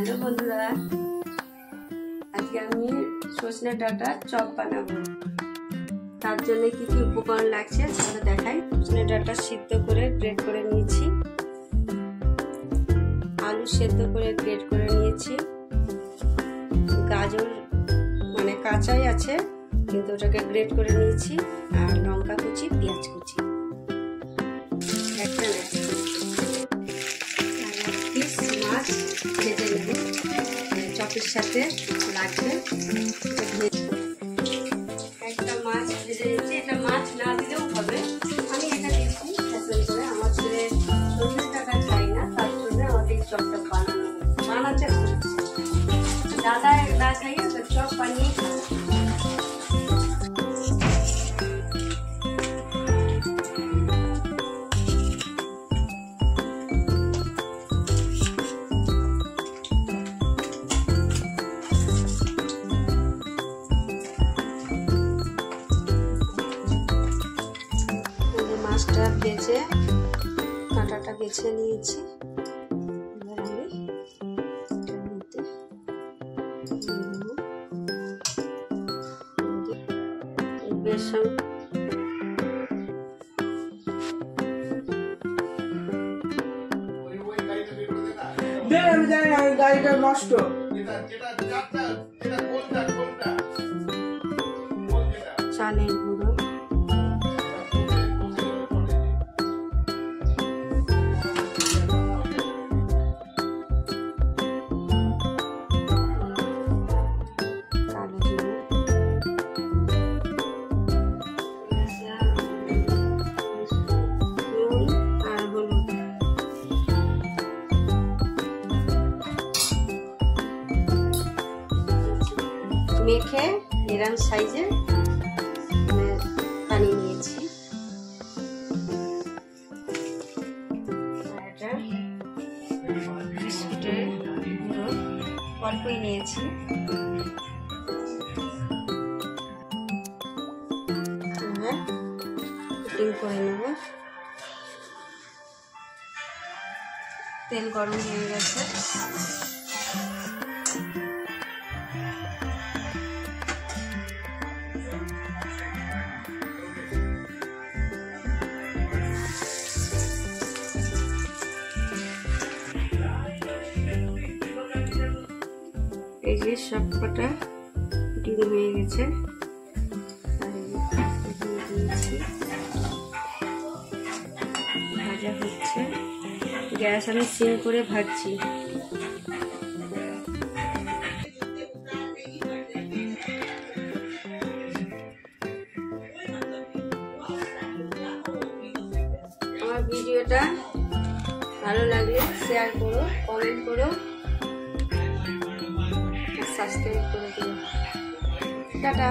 Hello बंधुरा आज के आमी सजने डाटा चप बानाबो तार जन्य कि कि उपकरण लागছে সেটা দেখাই। সজনে ডাটা সিদ্ধ করে গ্রেট করে নিয়েছি, আলু সিদ্ধ করে গ্রেট করে নিয়েছি, গাজর মানে কাঁচাই আছে কিন্তু ওটাকে গ্রেট করে নিয়েছি, আর লঙ্কা কুচি, পেঁয়াজ কুচি, একটা পিস মাছ ভেজে নেব, চপের সাথে লাগবে। একটা মাছ ভেজে নিচ্ছি, এটা মাছ না দিলেও হবে, আমি এটা দিচ্ছি ফ্যাশন করে। আমার ছেলে সজনে ডাটা খাই না, তার জন্য আমাদের চপটা বানাতে হচ্ছে। দাদা না খাইয়ে তো চপ বানিয়ে মাছটা বেছে কাঁটাটা বেছে নিয়েছি। এবার আমি বেসন গাড়িটা নষ্ট। চালের গুঁড়ো, মেখে এরকম সাইজে বানিয়ে নিয়েছি। এটা বিস্কুটের গুঁড়ো অল্পই নিয়েছি, কুটিং করে নেব। তেল গরম হয়ে গেছে, এই যে সব কটা ডিম হয়ে গেছে, ভাজা হচ্ছে। গ্যাস আমি সিম করে ভাজছি। আমার ভিডিওটা ভালো লাগলে শেয়ার করো, কমেন্ট করো, সাবস্ক্রাইব করে দিও। টাটা।